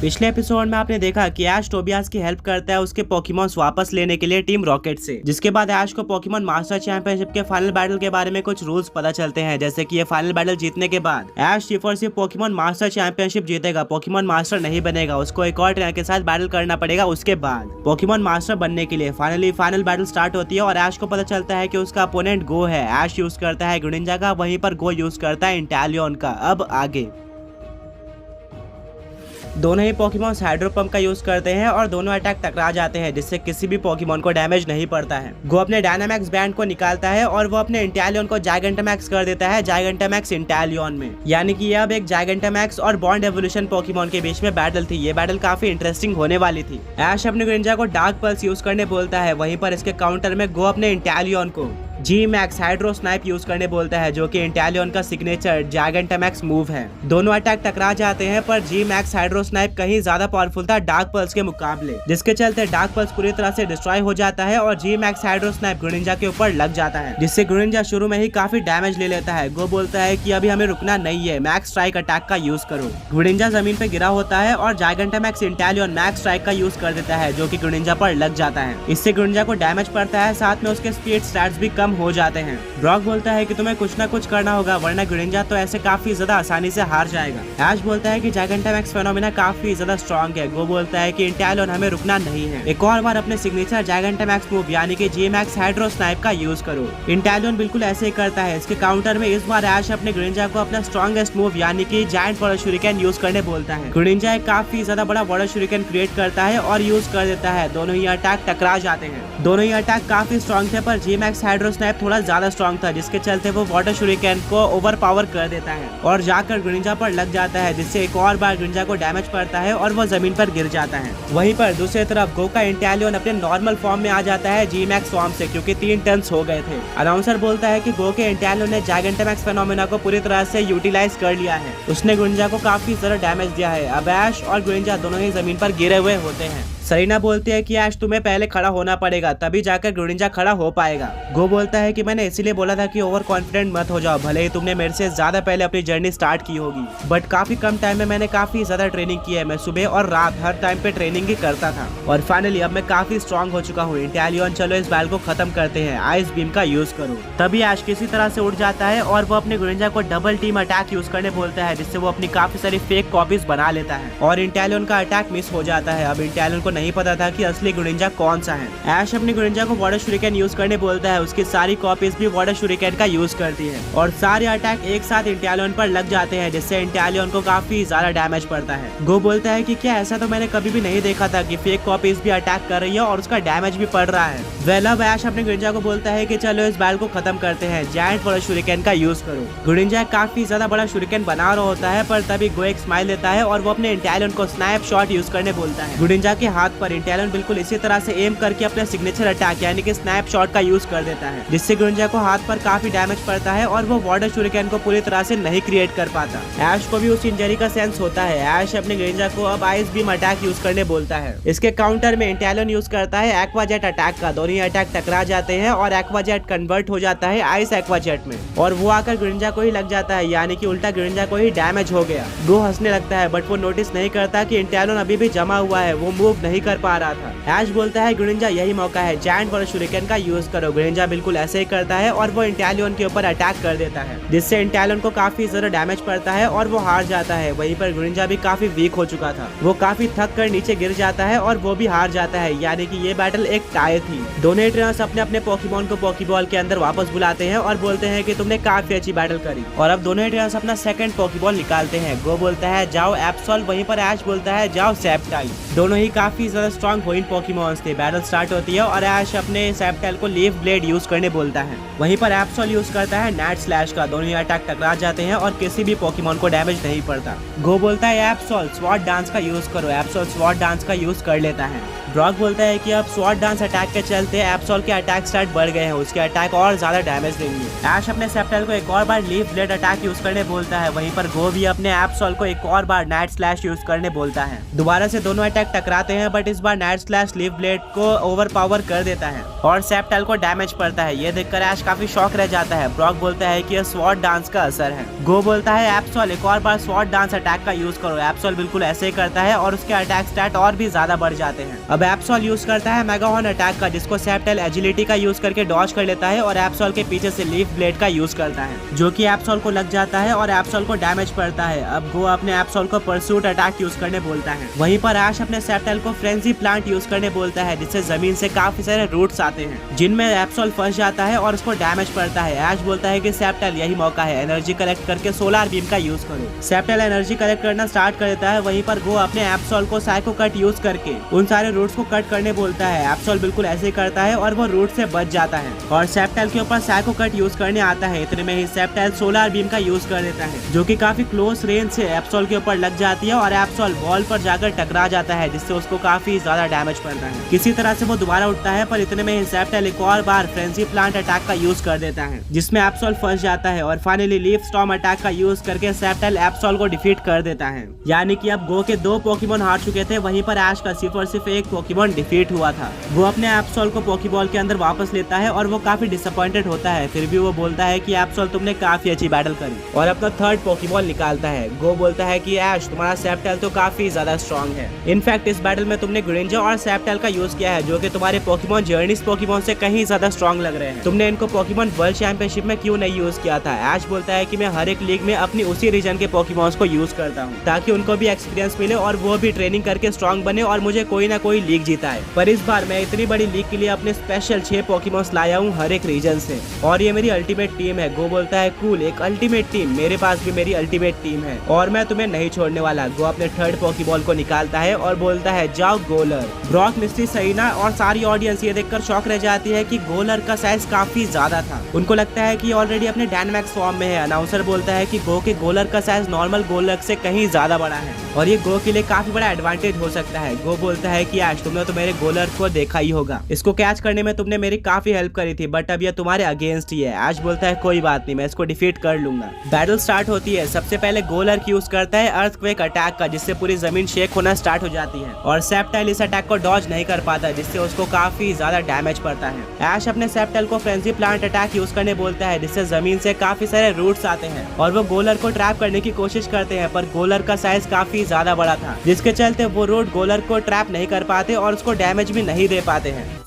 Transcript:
पिछले एपिसोड में आपने देखा कि ऐश टोबियास की हेल्प करता है उसके पोकेमॉन्स वापस लेने के लिए टीम रॉकेट से, जिसके बाद ऐश को पोकेमॉन मास्टर चैंपियनशिप के फाइनल बैटल के बारे में कुछ रूल्स पता चलते हैं, जैसे कि ये फाइनल बैटल जीतने के बाद ऐश सिर्फ और सिर्फ पोकेमॉन मास्टर चैंपियनशिप जीतेगा, पोकेमॉन मास्टर नहीं बनेगा, उसको एक और ट्रेनर के साथ बैटल करना पड़ेगा। उसके बाद पोकेमॉन मास्टर बनने के लिए फाइनल बैटल स्टार्ट होती है और ऐश को पता चलता है कि उसका अपोनेंट गो है। ऐश यूज करता है ग्रीनिंजा का, वहीं पर गो यूज करता है इंटालियन का। अब आगे दोनों ही पोकेमॉन हाइड्रो पंप का यूज करते हैं और दोनों अटैक टकरा जाते हैं, जिससे किसी भी पोकेमॉन को डैमेज नहीं पड़ता है। गो अपने डायनामैक्स बैंड को निकालता है और वो अपने इंटालियन को जायगेंटामैक्स कर देता है जायगेंटामैक्स इंटालियन में, यानी कि ये अब एक जायगेंटामैक्स और बॉन्ड एवोल्यूशन पोकेमॉन के बीच में बैटल थी। ये बैटल काफी इंटरेस्टिंग होने वाली थी। ऐश अपने ग्रीनिंजा को डार्क पल्स यूज करने बोलता है, वहीं पर इसके काउंटर में गो अपने इंटालियन को जी मैक्स हाइड्रो स्नाइप यूज करने बोलता है, जो कि इंटालियन का सिग्नेचर जायगेंटामैक्स मूव है। दोनों अटैक टकरा जाते हैं, पर जी मैक्स हाइड्रो स्नाइप कहीं ज्यादा पावरफुल था डार्क पल्स के मुकाबले, जिसके चलते डार्क पल्स पूरी तरह से डिस्ट्रॉय हो जाता है और जी मैक्स हाइड्रो स्नाइप ग्रीनिंजा के ऊपर लग जाता है, जिससे ग्रीनिंजा शुरू में ही काफी डैमेज ले लेता है। गो बोलता है कि अभी हमें रुकना नहीं है, मैक्स स्ट्राइक अटैक का यूज करो। ग्रीनिंजा जमीन पे गिरा होता है और जायगेंटामैक्स इंटालियन मैक्स स्ट्राइक का यूज कर देता है, जो कि ग्रीनिंजा पर लग जाता है। इससे ग्रीनिंजा को डैमेज पड़ता है, साथ में उसके स्पीड स्टैट्स भी कम हो जाते हैं। ब्रॉक बोलता है कि तुम्हें कुछ ना कुछ करना होगा, वरना ग्रीनिंजा तो ऐसे काफी ज्यादा आसानी से हार जाएगा। ऐश बोलता है कि जायगेंटामैक्स फेनोमेना काफी ज्यादा स्ट्रॉन्ग है। गो बोलता है कि इंटालियन हमें रुकना नहीं है, एक और बार अपने सिग्नेचर जायगेंटामैक्स मूव यानी कि जी मैक्स हाइड्रो स्नाइप का यूज करो। इंटालियन बिल्कुल ऐसे ही करता है। इसके काउंटर में इस बार ऐश अपने ग्रीनिंजा को अपना स्ट्रॉन्गेस्ट मूव यानी कि जायंट वाटर शूरिकेन यूज करने बोलता है। ग्रीनिंजा एक काफी ज्यादा बड़ा वाटर शूरिकेन क्रिएट करता है और यूज कर देता है। दोनों ही अटैक टकरा जाते हैं। दोनों ही अटैक काफी स्ट्रॉन्ग थे, पर जी मैक्स हाइड्रो स्नाइप थोड़ा ज्यादा स्ट्रॉन्ग था, जिसके चलते वो वाटर शूरिकेन को ओवर पावर कर देता है और जाकर ग्रीनिंजा पर लग जाता है, जिससे एक और बार ग्रीनिंजा को डैमेज पड़ता है और वो जमीन पर गिर जाता है। वहीं पर दूसरी तरफ गो का इंटालियन अपने नॉर्मल फॉर्म में आ जाता है जी मैक्स फॉर्म से, क्योंकि 3 टर्न्स हो गए थे। अनाउंसर बोलता है कि गो के इंटालियन ने जायगेंटामैक्स फेनोमेना को पूरी तरह से यूटिलाइज कर लिया है, उसने ग्रीनिंजा को काफी ज्यादा डैमेज दिया है। अब ऐश और ग्रीनिंजा दोनों ही जमीन पर गिरे हुए होते हैं। सरीना बोलती है कि ऐश तुम्हें पहले खड़ा होना पड़ेगा, तभी जाकर ग्रीनिंजा खड़ा हो पाएगा। गो बोलता है कि मैंने इसीलिए बोला था कि ओवर कॉन्फिडेंट मत हो जाओ, भले ही तुमने मेरे से ज्यादा पहले अपनी जर्नी स्टार्ट की होगी, बट काफी कम टाइम में मैंने काफी ज्यादा ट्रेनिंग की है। मैं सुबह और रात हर टाइम पे ट्रेनिंग ही करता था और फाइनली अब मैं काफी स्ट्रॉन्ग हो चुका हूँ। इंटालियन चलो इस बैल को खत्म करते हैं, आइस बीम का यूज करो। तभी ऐश किसी तरह से उठ जाता है और वो अपने ग्रीनिंजा को डबल टीम अटैक यूज करने बोलता है, जिससे वो अपनी काफी सारी फेक कॉपीज बना लेता है और इंटालियन का अटैक मिस हो जाता है। अब इंटालियन को नहीं पता था कि असली ग्रीनिंजा कौन सा है। ऐश अपने ग्रीनिंजा को वाटर शूरिकेन यूज करने बोलता है, उसकी सारी कॉपीज भी वाटर शूरिकेन का यूज करती है और सारे अटैक एक साथ इंटालियन पर लग जाते हैं, जिससे इंटालियन को काफी ज्यादा डैमेज पड़ता है। गो बोलता है कि क्या ऐसा तो मैंने कभी भी नहीं देखा था कि फेक कॉपीज भी अटैक कर रही है और उसका डैमेज भी पड़ रहा है। वेल अब ऐश अपने ग्रीनिंजा को बोलता है कि चलो इस बैल को खत्म करते हैं, जायंट वाटर शूरिकेन का यूज करो। ग्रीनिंजा काफी ज्यादा बड़ा शूरिकेन बना रहा होता है, पर तभी गो एक स्माइल देता है और वो अपने इंटालियन को स्नैप शॉट यूज करने बोलता है। ग्रीनिंजा के हाथ पर इंटालियन बिल्कुल इसी तरह से एम करके अपने सिग्नेचर अटैक यानी कि स्नैप शॉट का यूज कर देता है, जिससे ग्रीनिंजा को हाथ पर काफी डैमेज पड़ता है और वो वाटर शूरिकेन को पूरी तरह से नहीं क्रिएट कर पाता। ऐश को भी उस इंजरी का सेंस होता है। ऐश अपने ग्रीनिंजा को अब आइस बीम अटैक यूज करने बोलता है। इसके काउंटर में इंटालियन यूज करता है एक्वा जेट अटैक का। दोनों ही अटैक टकरा जाते हैं और एक्वा जेट कन्वर्ट हो जाता है आइस एक्वा जेट में और वो आकर ग्रीनिंजा को ही लग जाता है, यानी कि उल्टा ग्रीनिंजा को ही डैमेज हो गया। गो हंसने लगता है, बट वो नोटिस नहीं करता कि इंटालियन अभी भी जमा हुआ है, वो मूव नहीं कर पा रहा था। ऐश बोलता है ग्रीनिंजा यही मौका है, जायंट वाटर शूरिकेन का यूज करो। ग्रीनिंजा बिल्कुल ऐसे ही करता है और वो इंटालियन के ऊपर अटैक कर देता है, जिससे इंटालियन को काफी ज्यादा डैमेज पड़ता है और वो हार जाता है। वहीं पर ग्रीनिंजा भी काफी वीक हो चुका था, वो काफी थक कर नीचे गिर जाता है और वो भी हार जाता है, यानी कि ये बैटल एक टाई थी। दोनों ट्रेनर्स अपने अपने पोकेमॉन को पोकेबॉल के अंदर वापस बुलाते हैं और बोलते हैं कि तुमने काफी अच्छी बैटल करी और अब दोनों ट्रेनर्स अपना सेकंड पोकेबॉल निकालते हैं। गो बोलता है जाओ एप्सॉल, वहीं पर ऐश बोलता है जाओ सेप्टाइल। दोनों ही काफी ज्यादा स्ट्रॉन्ग होइन पोकेमॉन्स थे। बैटल स्टार्ट होती है और ऐश अपने सेप्टाइल को लीफ ब्लेड यूज करने बोलता है, वहीं पर एप्सॉल यूज करता है नेट स्लैश का। दोनों ही अटैक टकरा जाते हैं और किसी भी पोकेमॉन को डैमेज नहीं पड़ता। गो बोलता है एप्सॉल स्वॉर्ड डांस का यूज करो। एप्सॉल स्वॉर्ड डांस का यूज कर लेता है। ब्रॉक बोलता है कि अब स्वॉर्ड डांस अटैक के चलते एप्सॉल के अटैक स्टार्ट बढ़ गए हैं, उसके अटैक और ज्यादा डैमेज देंगे। ऐश अपने सेप्टाइल को एक और बार लीफ ब्लेड अटैक यूज करने बोलता है, वहीं पर गो भी अपने एप्सॉल को एक और बार नाइट स्लैश यूज करने बोलता है। दोबारा से दोनों अटैक टकराते हैं, बट इस बार नाइट स्लैश लीफ ब्लेड को ओवर पावर कर देता है और सेप्टाइल को डैमेज पड़ता है। ये देखकर ऐश काफी शॉक रह जाता है। ब्रॉक बोलता है कि यह स्वॉर्ड डांस का असर है। गो बोलता है एप्सॉल एक और बार स्वॉर्ड डांस अटैक का यूज करो। एप्सॉल बिल्कुल ऐसे ही करता है और उसके अटैक स्टैट और भी ज्यादा बढ़ जाते हैं। अब एप्सॉल यूज करता है मेगाहॉर्न अटैक का, जिसको सेप्टाइल एजिलिटी का यूज करके डॉज कर लेता है और एप्सॉल के पीछे से लीफ ब्लेड का यूज करता है, जो कि एप्सॉल को लग जाता है और एप्सॉल को डैमेज पड़ता है। अब गो अपने एप्सॉल को परसूट अटैक यूज करने बोलता है। वहीं पर ऐश अपने सेप्टाइल को फ्रेंजी प्लांट यूज करने बोलता है, जिससे जमीन से काफी सारे रूट्स आते हैं जिनमें एप्सॉल फंस जाता है और उसको डैमेज पड़ता है। ऐश बोलता है कि सेप्टाइल यही मौका है, एनर्जी कलेक्ट करके सोलर बीम का यूज करो। सेप्टाइल एनर्जी कलेक्ट करना स्टार्ट कर देता है। वहीं पर गो अपने एप्सॉल को साइको कट यूज करके उन सारे रूट्स को कट करने बोलता है। एप्सॉल बिल्कुल ऐसे ही करता है और वो रूट से बच जाता है और सेप्टाइल के ऊपर साइको कट यूज करने आता है। इतने में ही सेप्टाइल सोलर बीम का यूज कर देता है, जो कि काफी क्लोज रेंज से एप्सॉल के ऊपर लग जाती है और एप्सॉल वॉल पर जाकर टकरा जाता है, जिससे उसको काफी ज्यादा डैमेज पड़ता है। किसी तरह से वो दोबारा उठता है, पर इतने में ही सेप्टाइल एक और बार फ्रेंजी प्लांट अटैक का यूज कर देता है, जिसमें एप्सॉल फंस जाता है और फाइनली लीफ स्टॉर्म अटैक का यूज करके सेप्टाइल एप्सॉल को डिफीट कर देता है। यानी कि अब गो के 2 पोकेमॉन हार चुके थे, वहीं पर ऐश का सिर्फ और सिर्फ एक पोकेमॉन डिफीट हुआ था। वो अपने एप्सॉल को पोकेबॉल के अंदर वापस लेता है और वो काफी डिसअपॉइंटेड होता है। फिर भी वो बोलता है कि एप्सॉल तुमने काफी अच्छी बैटल करी और अपना 3rd पोकेमॉन निकालता है। गो बोलता है कि ऐश तुम्हारा सेप्टाइल तो काफी ज्यादा स्ट्रॉन्ग है। इनफैक्ट इस बैटल में तुमने ग्रिंजर और सेप्टाइल का यूज किया है, जो कि तुम्हारे पोकेमॉन जर्नीज पोकेमॉन से कहीं ज्यादा स्ट्रॉन्ग लग रहे हैं। तुमने इनको पोकेमॉन वर्ल्ड चैंपियनशिप में क्यों नहीं यूज किया था? ऐश बोलता है कि मैं हर एक लीग में अपनी उसी रीजन के पोकेमॉन्स को यूज करता हूँ, ताकि उनको भी एक्सपीरियंस मिले और वो भी ट्रेनिंग करके स्ट्रॉन्ग बने और मुझे कोई ना कोई लीग जीता है। पर इस बार मैं इतनी बड़ी लीग के लिए अपने स्पेशल 6 पोकेमॉन्स लाया हूँ हर एक रीजन से, और ये मेरी अल्टीमेट टीम है। गो बोलता है कूल, एक अल्टीमेट टीम, मेरे पास भी मेरी अल्टीमेट टीम है और मैं तुम्हें नहीं छोड़ने वाला। गो अपने 3rd पोकेबॉल को निकालता है और बोलता है जाओ गोलर। ब्रॉक, मिस्टी, सईना और सारी ऑडियंस ये देखकर शॉक रह जाती है कि गोलर का साइज काफी ज्यादा था। उनको लगता है कि ऑलरेडी अपने डायनामैक्स फॉर्म में है। अनाउंसर बोलता है कि गो के गोलर का साइज नॉर्मल गोलर से कहीं ज्यादा बड़ा है और ये गो के लिए काफी बड़ा एडवांटेज हो सकता है। गो बोलता है कि ऐश तुमने तो मेरे गोलर को देखा ही होगा, इसको कैच करने में तुमने मेरी काफी हेल्प करी थी, बट अब ये तुम्हारे अगेंस्ट ही है। ऐश बोलता है कोई बात नहीं, मैं इसको डिफीट कर लूंगा। बैटल स्टार्ट होती है। सबसे पहले गोलर यूज करता है अर्थक्वेक अटैक का, जिससे पूरी जमीन शेक होना स्टार्ट हो जाती है और सेप्टाइल इस अटैक को डॉज नहीं कर पाता, जिससे उसको काफी ज्यादा डैमेज पड़ता है। ऐश अपने सेप्टाइल को फ्रेंजी प्लांट अटैक यूज करने बोलता है, जिससे जमीन से काफी सारे रूट्स आते हैं और वो गोलर को ट्रैप करने की कोशिश करते हैं, पर गोलर का साइज काफी ज्यादा बड़ा था, जिसके चलते वो रूट गोलर को ट्रैप नहीं कर पाते और उसको डैमेज भी नहीं दे पाते हैं।